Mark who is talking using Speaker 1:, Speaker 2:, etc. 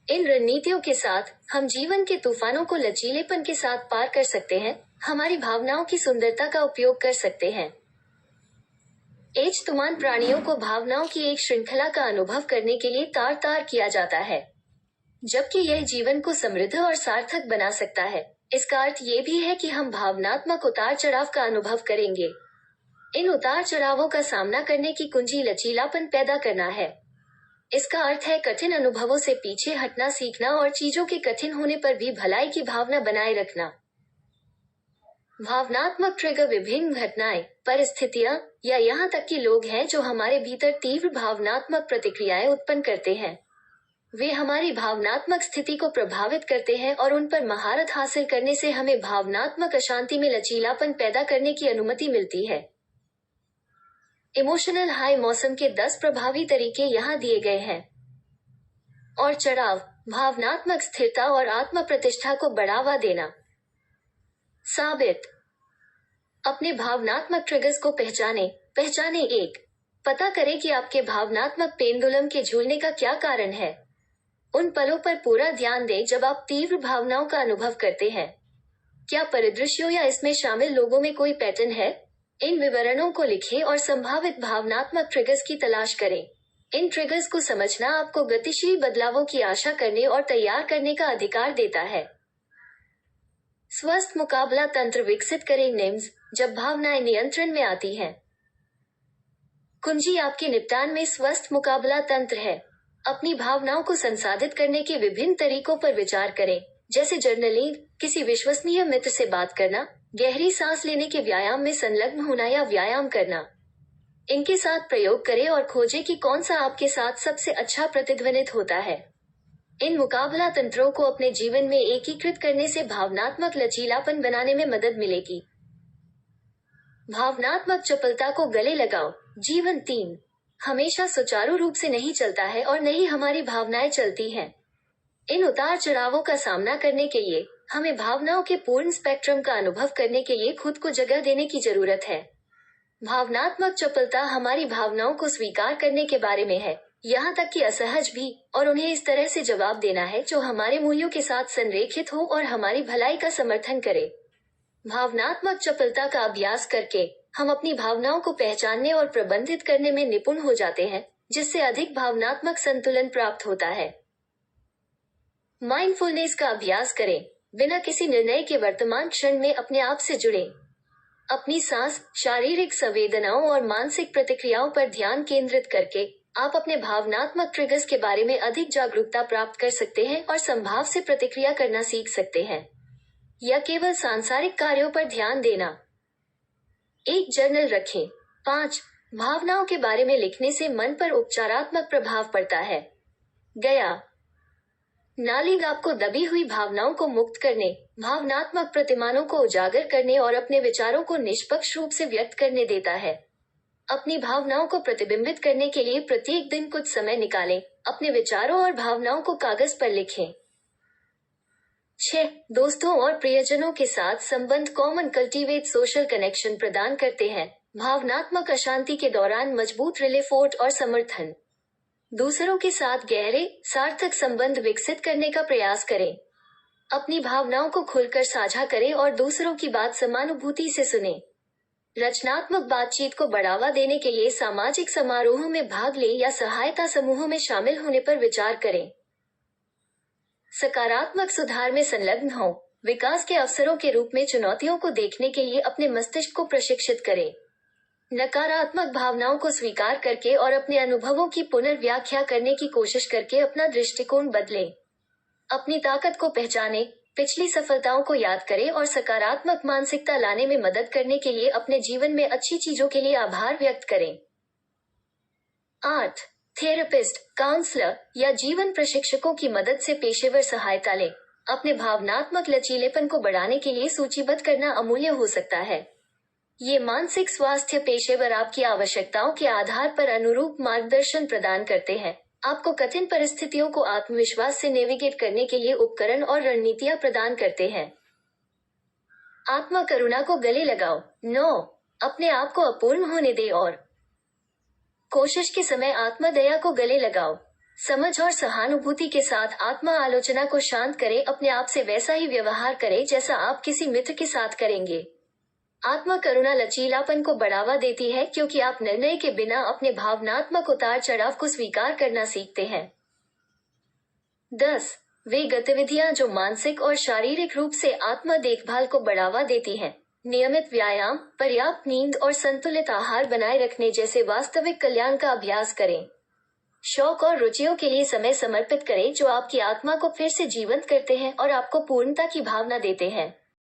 Speaker 1: इन रणनीतियों के साथ हम जीवन के तूफानों को लचीलेपन के साथ पार कर सकते हैं, हमारी भावनाओं की सुंदरता का उपयोग कर सकते हैं। तूफान प्राणियों को भावनाओं की एक श्रृंखला का अनुभव करने के लिए तार तार किया जाता है, जबकि यह जीवन को समृद्ध और सार्थक बना सकता है। इसका अर्थ ये भी है कि हम भावनात्मक उतार चढ़ाव का अनुभव करेंगे। इन उतार चढ़ावों का सामना करने की कुंजी लचीलापन पैदा करना है। इसका अर्थ है कठिन अनुभवों से पीछे हटना सीखना और चीजों के कठिन होने पर भी भलाई की भावना बनाए रखना। भावनात्मक ट्रिगर विभिन्न घटनाएं, परिस्थितियां या यहाँ तक कि लोग हैं जो हमारे भीतर तीव्र भावनात्मक प्रतिक्रियाएं उत्पन्न करते हैं। वे हमारी भावनात्मक स्थिति को प्रभावित करते हैं और उन पर महारत हासिल करने से हमें भावनात्मक अशांति में लचीलापन पैदा करने की अनुमति मिलती है। इमोशनल हाई मौसम के 10 प्रभावी तरीके यहाँ दिए गए हैं। और चढ़ाव, भावनात्मक स्थिरता और आत्म प्रतिष्ठा को बढ़ावा देना। साबित, अपने भावनात्मक ट्रिगर्स को पहचाने। 1, पता करें कि आपके भावनात्मक पेंडुलम के झूलने का क्या कारण है। उन पलों पर पूरा ध्यान दें जब आप तीव्र भावनाओं का अनुभव करते हैं। क्या परिदृश्यों या इसमें शामिल लोगों में कोई पैटर्न है? इन विवरणों को लिखें और संभावित भावनात्मक ट्रिगर्स की तलाश करें। इन ट्रिगर्स को समझना आपको गतिशील बदलावों की आशा करने और तैयार करने का अधिकार देता है। स्वस्थ मुकाबला तंत्र विकसित करें। निम्स, जब भावनाएं नियंत्रण में आती हैं। कुंजी आपके निपटान में स्वस्थ मुकाबला तंत्र है। अपनी भावनाओं को संसाधित करने के विभिन्न तरीकों पर विचार करें, जैसे जर्नलिंग, किसी विश्वसनीय मित्र से बात करना, गहरी सांस लेने के व्यायाम में संलग्न होना या व्यायाम करना। इनके साथ प्रयोग करें और खोजें कि कौन सा आपके साथ सबसे अच्छा प्रतिध्वनित होता है। इन मुकाबला तंत्रों को अपने जीवन में एकीकृत करने से भावनात्मक लचीलापन बनाने में मदद मिलेगी। भावनात्मक चपलता को गले लगाओ। जीवन 3 हमेशा सुचारू रूप से नहीं चलता है और न ही हमारी भावनाएं चलती हैं। इन उतार चढ़ावों का सामना करने के लिए हमें भावनाओं के पूर्ण स्पेक्ट्रम का अनुभव करने के लिए खुद को जगह देने की जरूरत है। भावनात्मक चपलता हमारी भावनाओं को स्वीकार करने के बारे में है, यहाँ तक कि असहज भी, और उन्हें इस तरह से जवाब देना है जो हमारे मूल्यों के साथ संरेखित हो और हमारी भलाई का समर्थन करे। भावनात्मक चपलता का अभ्यास करके हम अपनी भावनाओं को पहचानने और प्रबंधित करने में निपुण हो जाते हैं, जिससे अधिक भावनात्मक संतुलन प्राप्त होता है। माइंडफुलनेस का अभ्यास करें। बिना किसी निर्णय के वर्तमान क्षण में अपने आप से जुड़ें। अपनी सांस, शारीरिक संवेदनाओं और मानसिक प्रतिक्रियाओं पर ध्यान केंद्रित करके आप अपने भावनात्मक ट्रिगर्स के बारे में अधिक जागरूकता प्राप्त कर सकते हैं और संभाव से प्रतिक्रिया करना सीख सकते हैं, या केवल सांसारिक कार्यों पर ध्यान देना। एक जर्नल रखें। 5 भावनाओं के बारे में लिखने से मन पर उपचारात्मक प्रभाव पड़ता है। गया नालिंग आपको दबी हुई भावनाओं को मुक्त करने, भावनात्मक प्रतिमानों को उजागर करने और अपने विचारों को निष्पक्ष रूप से व्यक्त करने देता है। अपनी भावनाओं को प्रतिबिंबित करने के लिए प्रत्येक दिन कुछ समय निकालें। अपने विचारों और भावनाओं को कागज पर लिखें। 6 दोस्तों और प्रियजनों के साथ संबंध कॉमन कल्टीवेट सोशल कनेक्शन प्रदान करते हैं। भावनात्मक अशांति के दौरान मजबूत रिलेफोर्ट और समर्थन। दूसरों के साथ गहरे, सार्थक संबंध विकसित करने का प्रयास करें। अपनी भावनाओं को खुलकर साझा करें और दूसरों की बात समानुभूति से सुनें। रचनात्मक बातचीत को बढ़ावा देने के लिए सामाजिक समारोहों में भाग लें या सहायता समूहों में शामिल होने पर विचार करें। सकारात्मक सुधार में संलग्न हों। विकास के अवसरों के रूप में चुनौतियों को देखने के लिए अपने मस्तिष्क को प्रशिक्षित करें। नकारात्मक भावनाओं को स्वीकार करके और अपने अनुभवों की पुनर्व्याख्या करने की कोशिश करके अपना दृष्टिकोण बदलें। अपनी ताकत को पहचानें, पिछली सफलताओं को याद करें और सकारात्मक मानसिकता लाने में मदद करने के लिए अपने जीवन में अच्छी चीजों के लिए आभार व्यक्त करें। 8 थेरेपिस्ट, काउंसलर या जीवन प्रशिक्षकों की मदद से पेशेवर सहायता लें। अपने भावनात्मक लचीलेपन को बढ़ाने के लिए सूचीबद्ध करना अमूल्य हो सकता है। ये मानसिक स्वास्थ्य पेशेवर आपकी आवश्यकताओं के आधार पर अनुरूप मार्गदर्शन प्रदान करते हैं, आपको कठिन परिस्थितियों को आत्मविश्वास से नेविगेट करने के लिए उपकरण और रणनीतियां प्रदान करते हैं। आत्म करुणा को गले लगाओ। 9 अपने आप को अपूर्ण होने दें और कोशिश के समय आत्मदया को गले लगाओ। समझ और सहानुभूति के साथ आत्मा आलोचना को शांत करें, अपने आप से वैसा ही व्यवहार करें जैसा आप किसी मित्र के साथ करेंगे। आत्मा करुणा लचीलापन को बढ़ावा देती है क्योंकि आप निर्णय के बिना अपने भावनात्मक उतार चढ़ाव को स्वीकार करना सीखते हैं। 10. वे गतिविधियां जो मानसिक और शारीरिक रूप से आत्मा देखभाल को बढ़ावा देती हैं। नियमित व्यायाम, पर्याप्त नींद और संतुलित आहार बनाए रखने जैसे वास्तविक कल्याण का अभ्यास करें। शौक और रुचियों के लिए समय समर्पित करें जो आपकी आत्मा को फिर से जीवंत करते हैं और आपको पूर्णता की भावना देते हैं।